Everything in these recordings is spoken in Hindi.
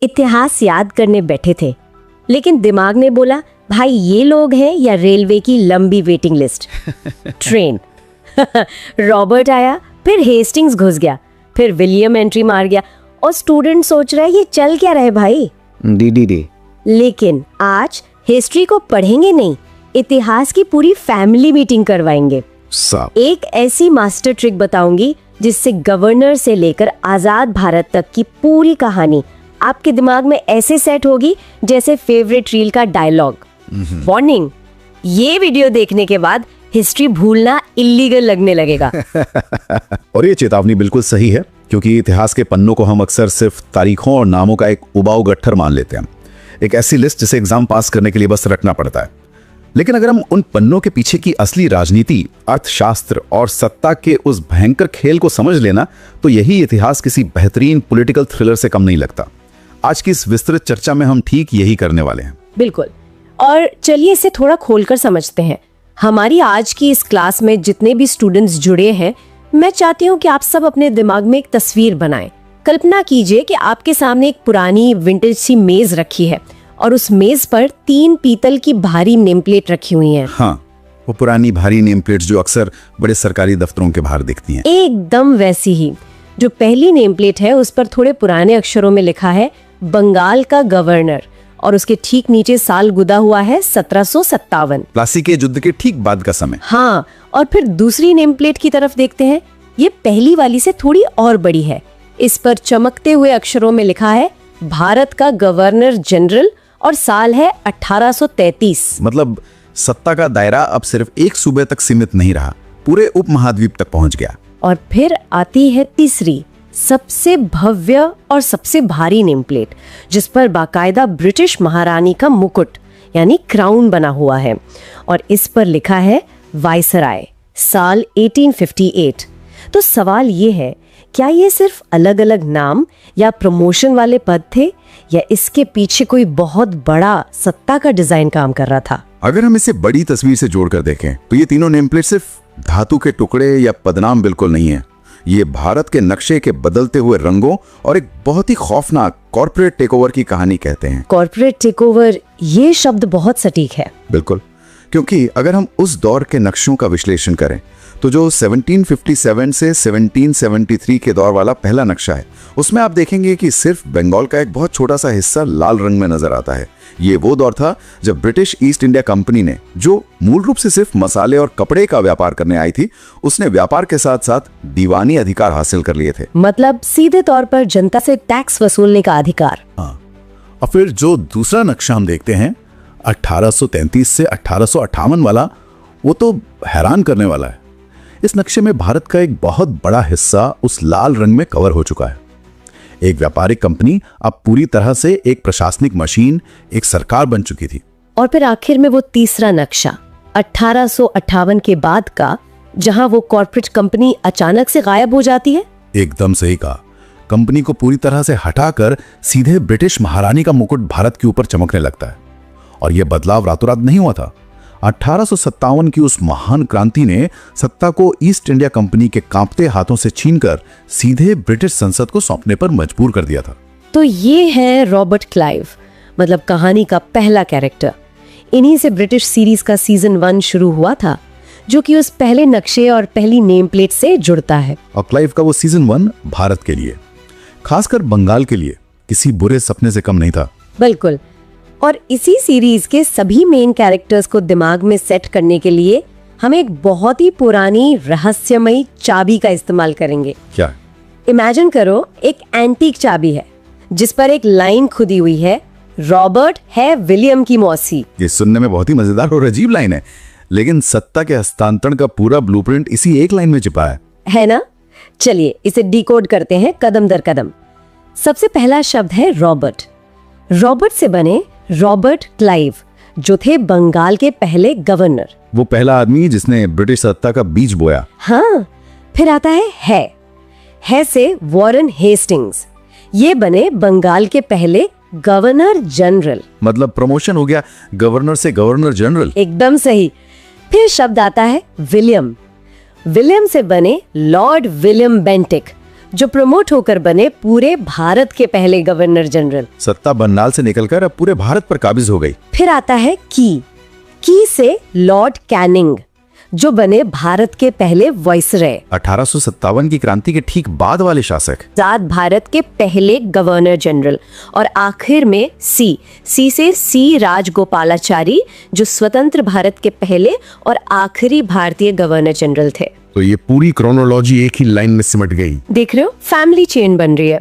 इतिहास याद करने बैठे थे, लेकिन दिमाग ने बोला भाई ये लोग हैं या रेलवे की लंबी वेटिंग लिस्ट। ट्रेन। रॉबर्ट आया, फिर हेस्टिंग्स घुस गया, फिर विलियम एंट्री मार गया और स्टूडेंट सोच रहा है ये चल क्या रहे भाई। डी। लेकिन आज हिस्ट्री को पढ़ेंगे नहीं, इतिहास की पूरी फैमिली मीटिंग करवाएंगे। एक ऐसी मास्टर ट्रिक बताऊंगी जिससे गवर्नर से लेकर आजाद भारत तक की पूरी कहानी आपके दिमाग में ऐसे सेट होगी जैसे फेवरेट रील का डायलॉग। वार्निंग, ये वीडियो देखने के बाद हिस्ट्री भूलना इलीगल लगने लगेगा। और ये चेतावनी बिल्कुल सही है, क्योंकि इतिहास के पन्नों को हम अक्सर सिर्फ तारीखों और नामों का एक उबाऊ गट्ठर मान लेते हैं, एक ऐसी लिस्ट जिसे एग्जाम पास करने के लिए बस रखना पड़ता है। लेकिन अगर हम उन पन्नों के पीछे की असली राजनीति, अर्थशास्त्र और सत्ता के उस भयंकर खेल को समझ लेना, तो यही इतिहास किसी बेहतरीन पॉलिटिकल थ्रिलर से कम नहीं लगता। आज की इस विस्तृत चर्चा में हम ठीक यही करने वाले हैं। बिल्कुल। और चलिए इसे थोड़ा खोलकर समझते हैं। हमारी आज की इस क्लास में जितने भी स्टूडेंट्स जुड़े हैं, मैं चाहती हूँ कि आप सब अपने दिमाग में एक तस्वीर बनाएं। कल्पना कीजिए कि आपके सामने एक पुरानी विंटेज सी मेज रखी है और उस मेज पर 3 पीतल की भारी नेम प्लेट रखी हुई हैं। हाँ, वो पुरानी भारी नेम प्लेट्स जो अक्सर बड़े सरकारी दफ्तरों के बाहर दिखती हैं। एकदम वैसी ही। जो पहली नेम प्लेट है उस पर थोड़े पुराने अक्षरों में लिखा है बंगाल का गवर्नर और उसके ठीक नीचे साल गुदा हुआ है 1757। प्लासी के युद्ध के ठीक बाद का समय। हाँ, और फिर दूसरी नेम प्लेट की तरफ देखते हैं। ये पहली वाली से थोड़ी और बड़ी है। इस पर चमकते हुए अक्षरों में लिखा है भारत का गवर्नर जनरल और साल है 1833। मतलब सत्ता का दायरा अब सिर्फ एक सूबे तक सीमित नहीं रहा, पूरे उपमहाद्वीप तक पहुंच गया। और फिर आती है तीसरी, सबसे भव्य और सबसे भारी नेम प्लेट, जिस पर बाकायदा ब्रिटिश महारानी का मुकुट यानी क्राउन बना हुआ है और इस पर लिखा है वायसराय, साल 1858। तो सवाल ये है, क्या ये सिर्फ अलग अलग नाम या प्रमोशन वाले पद थे या इसके पीछे कोई बहुत बड़ा सत्ता का डिजाइन काम कर रहा था? अगर हम इसे बड़ी तस्वीर से जोड़कर देखें तो ये तीनों नेम प्लेट सिर्फ धातु के टुकड़े या पदनाम बिल्कुल नहीं है। ये भारत के नक्शे के बदलते हुए रंगों और एक बहुत ही खौफनाक कॉर्पोरेट टेकओवर की कहानी कहते हैं। कॉर्पोरेट टेकओवर, ये शब्द बहुत सटीक है। बिल्कुल, क्योंकि अगर हम उस दौर के नक्शों का विश्लेषण करें तो जो 1757 से 1773 के दौर वाला पहला नक्शा है, उसमें आप देखेंगे कि सिर्फ बंगाल का एक बहुत छोटा सा हिस्सा लाल रंग में नजर आता है। ये वो दौर था जब ब्रिटिश ईस्ट इंडिया कंपनी ने, जो मूल रूप से सिर्फ मसाले और कपड़े का व्यापार करने आई थी, उसने व्यापार के साथ साथ दीवानी अधिकार हासिल कर लिए थे। मतलब सीधे तौर पर जनता से टैक्स वसूलने का अधिकार। हाँ, और फिर जो दूसरा नक्शा हम देखते हैं 1833 से 1858 वाला, वो तो हैरान करने वाला है। इस नक्शे में भारत का एक बहुत बड़ा हिस्सा उस लाल रंग में कवर हो चुका है। एक व्यापारिक कंपनी अब पूरी तरह से एक प्रशासनिक मशीन, एक सरकार बन चुकी थी। और फिर आखिर में वो तीसरा नक्शा 1858 के बाद का, जहां वो कॉर्पोरेट कंपनी अचानक से गायब हो जाती है। एकदम सही कहा। कंपनी को पूरी तरह से हटाकर सीधे ब्रिटिश महारानी का मुकुट भारत के ऊपर चमकने लगता है। और यह बदलाव रातों रात नहीं हुआ था। 1857 की उस महान क्रांति ने सत्ता को ईस्ट इंडिया कंपनी के कांपते हाथों से छीनकर सीधे ब्रिटिश संसद को सौंपने पर मजबूर कर दिया था। तो ये है रॉबर्ट क्लाइव, मतलब कहानी का पहला कैरेक्टर। इन्हीं से ब्रिटिश सीरीज का सीजन 1 शुरू हुआ था, जो कि उस पहले नक्शे और पहली नेम प्लेट से जुड़ता है। और क्लाइव का वो सीजन 1 भारत के लिए, खासकर बंगाल के लिए, किसी बुरे सपने से कम नहीं था। बिल्कुल। और इसी सीरीज के सभी मेन कैरेक्टर्स को दिमाग में सेट करने के लिए हम एक बहुत ही पुरानी रहस्यमयी चाबी का इस्तेमाल करेंगे। क्या? इमेजिन करो, एक एंटीक चाबी है जिस पर एक लाइन खुदी हुई है, रॉबर्ट है विलियम की मौसी। ये सुनने में बहुत ही मजेदार और अजीब लाइन है, लेकिन सत्ता के हस्तांतरण का पूरा ब्लूप्रिंट इसी एक लाइन में छिपा है ना? चलिए इसे डिकोड करते हैं कदम दर कदम। सबसे पहला शब्द है रॉबर्ट। रॉबर्ट से बने रॉबर्ट क्लाइव, जो थे बंगाल के पहले गवर्नर। वो पहला आदमी जिसने ब्रिटिश सत्ता का बीज बोया। हाँ। फिर आता है से वॉरेन हेस्टिंग्स। ये बने बंगाल के पहले गवर्नर जनरल। मतलब प्रमोशन हो गया गवर्नर से गवर्नर जनरल। एकदम सही। फिर शब्द आता है विलियम। विलियम से बने लॉर्ड विलियम बेंटिक, जो प्रमोट होकर बने पूरे भारत के पहले गवर्नर जनरल। सत्ता बंगाल से निकलकर अब पूरे भारत पर काबिज हो गई। फिर आता है की से लॉर्ड कैनिंग, जो बने भारत के पहले वाइसरॉय। 1857 की क्रांति के ठीक बाद वाले शासक। आजाद भारत के पहले गवर्नर जनरल। और आखिर में सी से सी राजगोपालाचारी, जो स्वतंत्र भारत के पहले और आखिरी भारतीय गवर्नर जनरल थे। तो ये पूरी क्रोनोलॉजी एक ही लाइन में सिमट गई। देख रहे हो, फैमिली चेन बन रही है।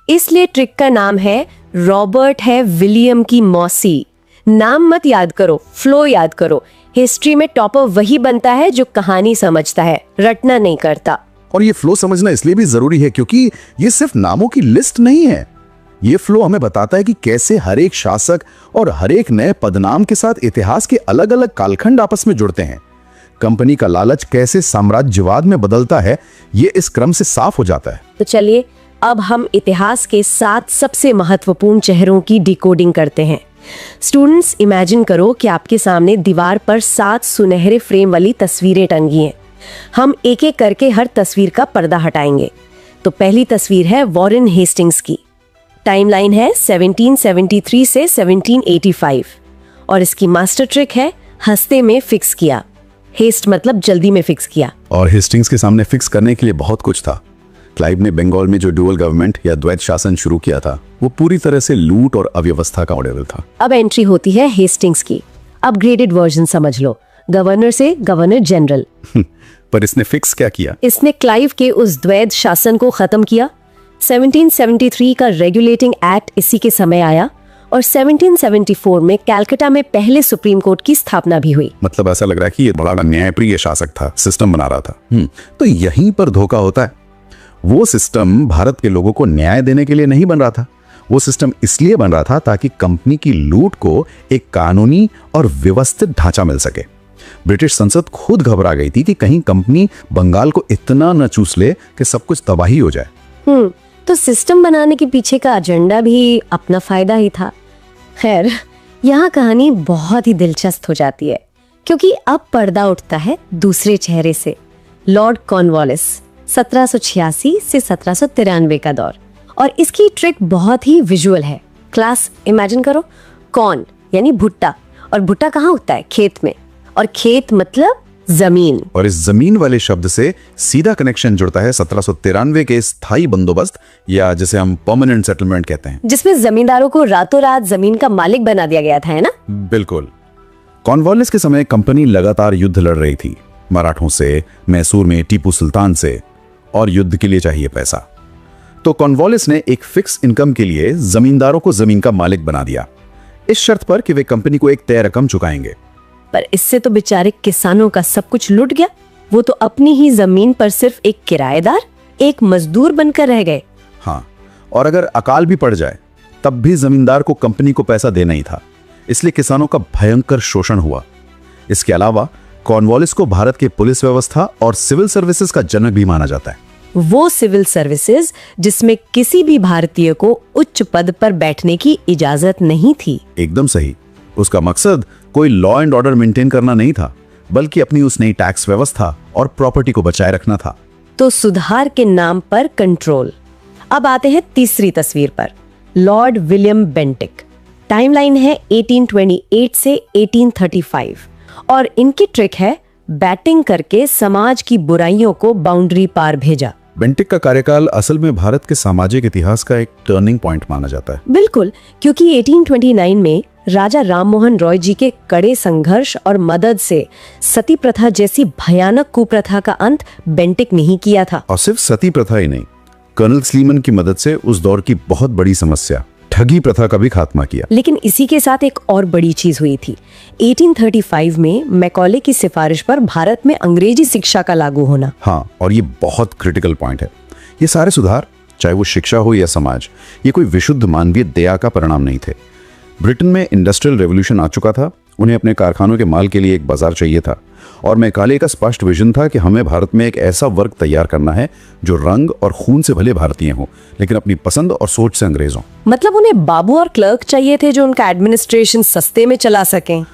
इसलिए ट्रिक का नाम है रॉबर्ट है विलियम की मौसी। नाम मत याद करो, फ्लो याद करो। हिस्ट्री में टॉपर वही बनता है जो कहानी समझता है, रटना नहीं करता। और ये फ्लो समझना इसलिए भी जरूरी है क्योंकि ये सिर्फ नामों की लिस्ट नहीं है। ये फ्लो हमें बताता है कि कैसे हर एक शासक और हर एक नए पदनाम के साथ इतिहास के अलग अलग कालखंड आपस में जुड़ते हैं। कंपनी का लालच कैसे साम्राज्यवाद में बदलता है, ये इस क्रम से साफ हो जाता है। तो चलिए अब हम इतिहास के 7 सबसे महत्वपूर्ण चेहरों की डिकोडिंग करते हैं। स्टूडेंट्स, इमेजिन करो कि आपके सामने दीवार पर 7 सुनहरे फ्रेम वाली तस्वीरें टंगी हैं। हम एक एक करके हर तस्वीर का पर्दा हटाएंगे। तो पहली तस्वीर है वॉरेन हेस्टिंग्स की। टाइमलाइन है 1773 से 1785 और इसकी मास्टर ट्रिक है हस्ते में फिक्स किया। हेस्ट मतलब जल्दी में फिक्स किया। और हेस्टिंग्स के सामने फिक्स करने के लिए बहुत कुछ था। क्लाइव ने बंगाल में जो डुअल गवर्नमेंट या द्वैत शासन शुरू किया था, वो पूरी तरह से लूट और अव्यवस्था का मॉडल था। अब एंट्री होती है हेस्टिंग्स की। अपग्रेडेड वर्जन समझ लो, गवर्नर से गवर्नर जनरल। पर इसने फिक्स क्या किया? इसने क्लाइव के उस द्वैत शासन को खत्म किया। 1773 का रेगुलेटिंग एक्ट इसी के समय आया और 1774 में कलकत्ता में पहले सुप्रीम कोर्ट की स्थापना भी हुई। मतलब ऐसा लग रहा है कि ये बड़ा न्यायप्रिय शासक था, सिस्टम बना रहा था। तो यहीं पर धोखा होता है। वो सिस्टम भारत के लोगों को न्याय देने के लिए नहीं बन रहा था। वो सिस्टम इसलिए बन रहा था ताकि कंपनी की लूट को एक कानूनी और व्यवस्थित ढांचा मिल सके। ब्रिटिश संसद खुद घबरा गई थी कि कहीं कंपनी बंगाल को इतना न चूस ले कि सब कुछ तबाही हो जाए। तो सिस्टम बनाने के पीछे का एजेंडा भी अपना फायदा ही था। खैर, यहाँ कहानी बहुत ही दिलचस्प हो जाती है क्योंकि अब पर्दा उठता है दूसरे चेहरे से। लॉर्ड कॉर्नवालिस, 1786 से 1793 का दौर। और इसकी ट्रिक बहुत ही विजुअल है। क्लास, इमेजिन करो, कॉर्न यानी भुट्टा, और भुट्टा कहाँ उगता है? खेत में। और खेत मतलब जमीन। और इस जमीन वाले शब्द से सीधा कनेक्शन जुड़ता है 1793 के स्थायी बंदोबस्त, या जिसे हम परमानेंट सेटलमेंट कहते हैं, जिसमें जमींदारों को रातों रात जमीन का मालिक बना दिया गया था, है ना? बिल्कुल। कॉर्नवालिस के समय कंपनी लगातार युद्ध लड़ रही थी, मराठों से, मैसूर में टीपू सुल्तान से, और युद्ध के लिए चाहिए पैसा। तो कॉर्नवालिस ने एक फिक्स इनकम के लिए जमींदारों को जमीन का मालिक बना दिया, इस शर्त पर कि वे कंपनी को एक तय रकम चुकाएंगे। पर इससे तो बेचारे किसानों का सब कुछ लुट गया। वो तो अपनी ही जमीन पर सिर्फ एक किराएदार, एक मजदूर बनकर रह गए। हाँ, और अगर अकाल भी पड़ जाए तब भी जमींदार को कंपनी को पैसा देना ही था, इसलिए किसानों का भयंकर शोषण हुआ। इसके अलावा कॉर्नवालिस को भारत के पुलिस व्यवस्था और सिविल सर्विसेज का जनक भी माना जाता है। वो सिविल सर्विसेज जिसमें किसी भी भारतीय को उच्च पद पर बैठने की इजाजत नहीं थी। एकदम सही। उसका मकसद कोई लॉ एंड ऑर्डर मेंटेन करना नहीं था, बल्कि अपनी उस नई टैक्स व्यवस्था और प्रॉपर्टी को बचाए रखना था। तो सुधार के नाम पर कंट्रोल। अब आते हैं तीसरी तस्वीर पर, लॉर्ड विलियम बेंटिक। टाइमलाइन है 1828 से 1835 और इनकी ट्रिक है बैटिंग करके समाज की बुराइयों को बाउंड्री पार भेजा। बेंटिक का कार्यकाल असल में भारत के सामाजिक इतिहास का एक टर्निंग पॉइंट माना जाता है। बिल्कुल, क्योंकि 1829 में राजा राममोहन रॉय जी के कड़े संघर्ष और मदद से सती प्रथा जैसी भयानक कुप्रथा का अंत बेंटिक ने ही किया था। और सिर्फ सती प्रथा ही नहीं, कर्नल स्लीमन की मदद से उस दौर की बहुत बड़ी समस्या ठगी प्रथा का भी खात्मा किया। लेकिन इसी के साथ एक और बड़ी चीज हुई थी। 1835 में मैकॉले की सिफारिश पर भारत में अंग्रेजी शिक्षा का लागू होना। हाँ, और ये बहुत क्रिटिकल पॉइंट है। ये सारे सुधार, चाहे वो शिक्षा हो या समाज, ये कोई विशुद्ध मानवीय दया का परिणाम नहीं थे। ब्रिटेन में इंडस्ट्रियल रेवोल्यूशन आ चुका था, उन्हें अपने कारखानों के माल के लिए एक बाजार चाहिए था, और मैकाले का स्पष्ट विजन था कि हमें भारत में एक ऐसा वर्ग तैयार करना है जो रंग और खून से भले भारतीय हों, लेकिन अपनी पसंद और सोच से अंग्रेज हों। मतलब उन्हें बाबू और क्लर्क चाहिए थे जो उनका एडमिनिस्ट्रेशन सस्ते में चला सकें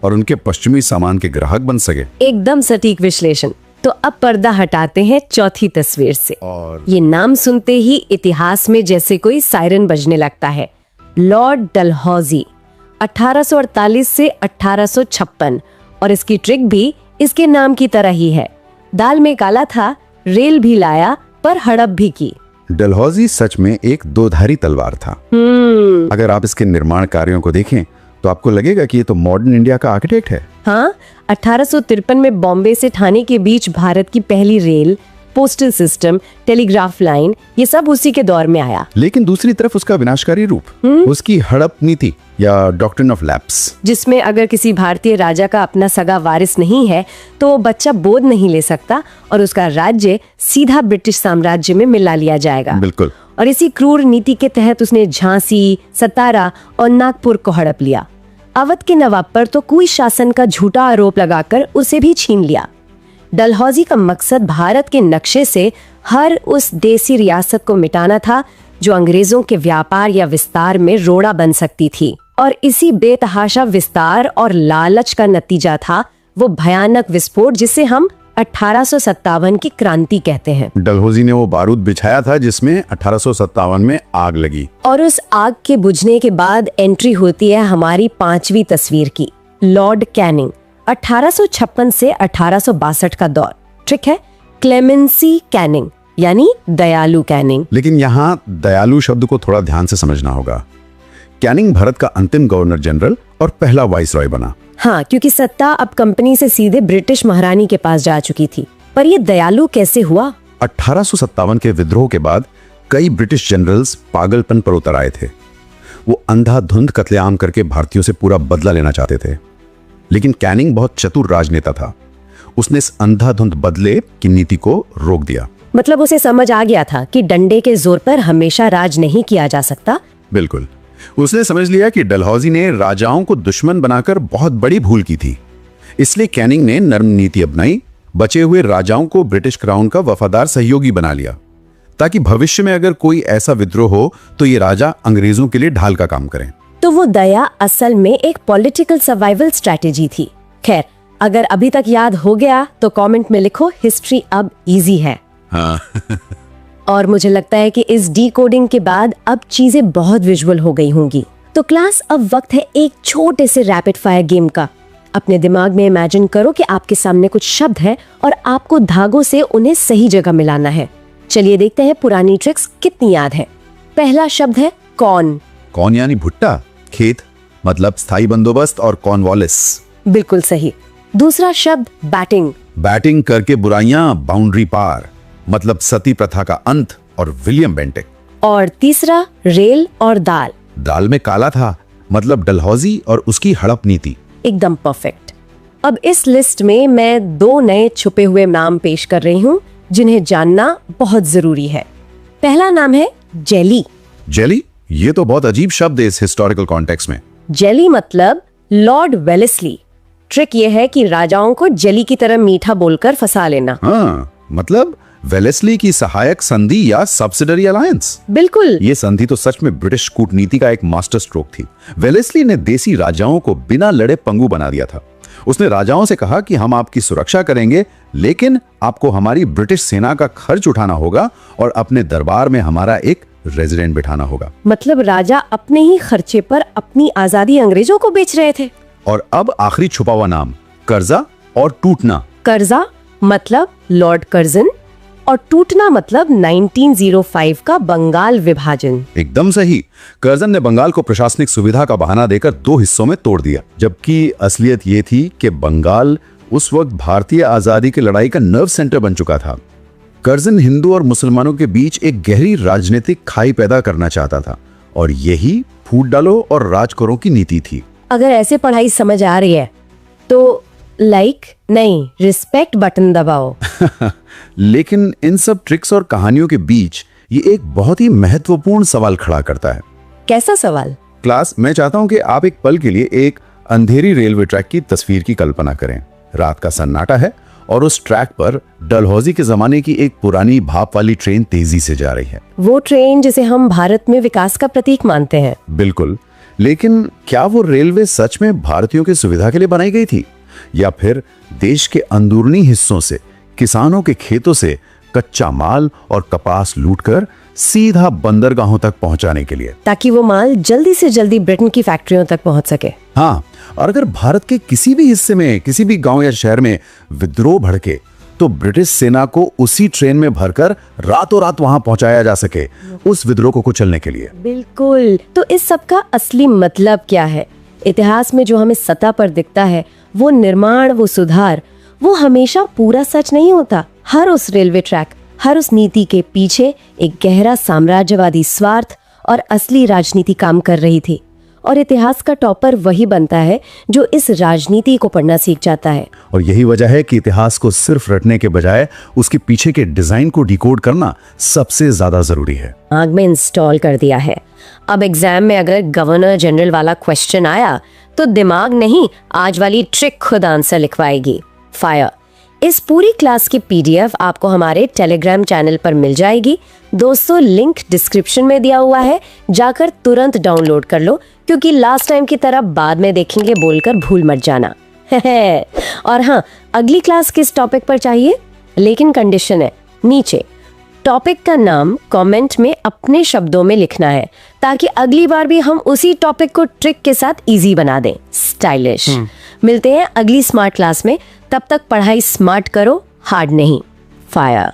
और उनके पश्चिमी सामान के ग्राहक बन सके। एकदम सटीक विश्लेषण। तो अब पर्दा हटाते हैं चौथी तस्वीर से। और ये नाम सुनते ही इतिहास में जैसे कोई सायरन बजने लगता है। लॉर्ड डलहौजी 1848 से 1856, और इसकी ट्रिक भी इसके नाम की तरह ही है। दाल में काला था, रेल भी लाया पर हड़प भी की। डलहौजी सच में एक दोधारी तलवार था। अगर आप इसके निर्माण कार्यों को देखें तो आपको लगेगा कि ये तो मॉडर्न इंडिया का आर्किटेक्ट है। हाँ, 1853 में बॉम्बे से ठाणे के बीच भारत की पहली rail, postal system, telegraph line, ये सब उसी के दौर में आया। लेकिन दूसरी तरफ उसका विनाशकारी रूप, उसकी हड़प नीति या डॉक्ट्रिन ऑफ लैप्स, जिसमें अगर किसी भारतीय राजा का अपना सगा वारिस नहीं है तो बच्चा बोध नहीं ले सकता और उसका राज्य सीधा ब्रिटिश साम्राज्य में मिला लिया जाएगा। बिल्कुल। और इसी क्रूर नीति के तहत उसने झांसी, सतारा और नागपुर को हड़प लिया। अवध के नवाब पर तो कुई शासन का झूठा आरोप लगाकर उसे भी छीन लिया। डलहौजी का मकसद भारत के नक्शे से हर उस देसी रियासत को मिटाना था जो अंग्रेजों के व्यापार या विस्तार में रोड़ा बन सकती थी। और इसी बेतहाशा विस्तार और लालच का नतीजा था वो भयानक विस्फोट जिसे हम 1857 की क्रांति कहते हैं। डलहौजी ने वो बारूद बिछाया था जिसमें 1857 में आग लगी। और उस आग के बुझने के बाद एंट्री होती है हमारी 5वीं तस्वीर की, लॉर्ड कैनिंग। 1856 से 1862 का दौर। ट्रिक है क्लेमेंसी कैनिंग, यानी दयालु कैनिंग। लेकिन यहाँ दयालु शब्द को थोड़ा ध्यान से समझना होगा। कैनिंग भारत का अंतिम गवर्नर जनरल और पहला वाइसरॉय बना। हाँ, क्योंकि सत्ता अब कंपनी से सीधे ब्रिटिश महारानी के पास जा चुकी थी। पर ये दयालु कैसे हुआ? 1857 के विद्रोह के बाद कई ब्रिटिश जनरल्स पागलपन पर उतर आए थे। वो अंधाधुंध कत्लेआम करके भारतीयों से पूरा बदला लेना चाहते थे। लेकिन कैनिंग बहुत चतुर राजनेता था। उसने इस अंधाधुंध बदले की नीति को रोक दिया। मतलब उसे समझ आ गया था कि डंडे के जोर पर हमेशा राज नहीं किया जा सकता। बिल्कुल। उसने समझ लिया कि डलहौजी ने राजाओं को दुश्मन बनाकर बहुत बड़ी भूल की थी। इसलिए कैनिंग ने नर्म नीति अपनाई, बचे हुए राजाओं को ब्रिटिश क्राउन का वफादार सहयोगी बना लिया, ताकि भविष्य में अगर कोई ऐसा विद्रोह हो तो ये राजा अंग्रेजों के लिए ढाल का काम करें। तो वो दया असल में एक पॉलिटिकल सर्वाइवल स्ट्रेटेजी थी। खैर, अगर अभी तक याद हो गया तो कमेंट में लिखो, हिस्ट्री अब इजी है। हाँ। और मुझे लगता है कि इस डीकोडिंग के बाद अब चीजें बहुत विजुअल हो गई होंगी। तो क्लास, अब वक्त है एक छोटे से रैपिड फायर गेम का। अपने दिमाग में इमेजिन करो कि आपके सामने कुछ शब्द है और आपको धागों से उन्हें सही जगह मिलाना है। चलिए देखते हैं पुरानी ट्रिक्स कितनी याद है। पहला शब्द है कॉर्न। कॉर्न यानी भुट्टा, खेत, मतलब स्थायी बंदोबस्त और कॉर्नवालिस। बिल्कुल सही। दूसरा शब्द बैटिंग। बैटिंग करके बुराइयां बाउंड्री पार, मतलब सती प्रथा का अंत और विलियम बेंटिक। और तीसरा रेल और दाल। दाल में काला था, मतलब डलहौजी और उसकी हड़प नीति। एकदम परफेक्ट। अब इस लिस्ट में मैं 2 नए छुपे हुए नाम पेश कर रही हूँ जिन्हें जानना बहुत जरूरी है। पहला नाम है जेली। जेली? ये तो बहुत अजीब शब्द है इस हिस्टोरिकल कॉन्टेक्स्ट में। जेली मतलब लॉर्ड वेलेस्ली। ट्रिक ये है कि राजाओं को जेली की तरह मीठा बोलकर फंसा लेना। हाँ, मतलब वेलेस्ली की सहायक संधि या सब्सिडरी अलायंस। बिल्कुल। ये संधि तो सच में ब्रिटिश कूटनीति का एक मास्टर स्ट्रोक थी। वेलेस्ली ने देसी राजाओं को बिना लड़े पंगु बना दिया था। उसने राजाओं से कहा कि हम आपकी सुरक्षा करेंगे, लेकिन आपको हमारी ब्रिटिश सेना का खर्च उठाना होगा और अपने दरबार में हमारा एक रेजिडेंट बिठाना होगा। मतलब राजा अपने ही खर्चे पर अपनी आजादी अंग्रेजों को बेच रहे थे। और अब आखिरी छुपा हुआ नाम, कर्जा और टूटना। कर्जा मतलब लॉर्ड कर्जन और टूटना मतलब 1905 का बंगाल विभाजन। एकदम सही। कर्जन ने बंगाल को प्रशासनिक सुविधा का बहाना देकर 2 हिस्सों में तोड़ दिया, जबकि असलियत ये थी कि बंगाल उस वक्त भारतीय आजादी की लड़ाई का नर्व सेंटर बन चुका था। कर्जन हिंदू और मुसलमानों के बीच एक गहरी राजनीतिक खाई पैदा करना चाहता था और यही फूट डालो और राज करो की नीति थी। अगर ऐसे पढ़ाई समझ आ रही है तो लाइक नहीं, रिस्पेक्ट बटन दबाओ। लेकिन इन सब ट्रिक्स और कहानियों के बीच ये एक बहुत ही महत्वपूर्ण सवाल खड़ा करता है। कैसा सवाल? क्लास, मैं चाहता हूं कि आप एक पल के लिए एक अंधेरी रेलवे ट्रैक की तस्वीर की कल्पना करें। रात का सन्नाटा है और उस ट्रैक पर डलहौजी के जमाने की एक पुरानी भाप वाली ट्रेन तेजी से जा रही है। वो ट्रेन जिसे हम भारत में विकास का प्रतीक मानते हैं। बिल्कुल। लेकिन क्या वो रेलवे सच में भारतीयों की सुविधा के लिए बनाई गई थी या फिर देश के अंदरूनी हिस्सों से किसानों के खेतों से कच्चा माल और कपास लूटकर सीधा बंदरगाहों तक पहुंचाने के लिए, ताकि वो माल जल्दी से जल्दी ब्रिटेन की फैक्ट्रियों तक पहुंच सके। हाँ, और अगर भारत के किसी भी हिस्से में, किसी भी गांव या शहर में विद्रोह भड़के तो ब्रिटिश सेना को उसी ट्रेन में भरकर रातों रात वहां पहुंचाया जा सके उस विद्रोह को कुचलने के लिए। बिल्कुल। तो इस सब का असली मतलब क्या है? इतिहास में जो हमें सतह पर दिखता है, वो निर्माण, वो सुधार, वो हमेशा पूरा सच नहीं होता। हर उस रेलवे ट्रैक, हर उस नीति के पीछे एक गहरा साम्राज्यवादी स्वार्थ और असली राजनीति काम कर रही थी। और इतिहास का टॉपर वही बनता है जो इस राजनीति को पढ़ना सीख जाता है। और यही वजह है कि इतिहास को सिर्फ रटने के बजाय उसके पीछे के डिजाइन को डिकोड करना सबसे ज्यादा जरूरी है। आग में इंस्टॉल कर दिया है। अब एग्जाम में अगर गवर्नर जनरल वाला क्वेश्चन आया तो दिमाग नहीं, आज वाली ट्रिक खुद आंसर लिखवाएगी। फायर। इस पूरी क्लास की पीडीएफ आपको हमारे टेलीग्राम चैनल पर मिल जाएगी। दोस्तों, लिंक डिस्क्रिप्शन में दिया हुआ है, जाकर तुरंत डाउनलोड कर लो, क्योंकि लास्ट टाइम की तरह बाद में देखेंगे बोलकर भूल मत जाना। और हाँ, अगली क्लास किस टॉपिक पर चाहिए, लेकिन कंडीशन है, नीचे टॉपिक का नाम कमेंट में अपने शब्दों में लिखना है, ताकि अगली बार भी हम उसी टॉपिक को ट्रिक के साथ इजी बना दें, स्टाइलिश। मिलते हैं अगली स्मार्ट क्लास में, तब तक पढ़ाई स्मार्ट करो, हार्ड नहीं। फायर।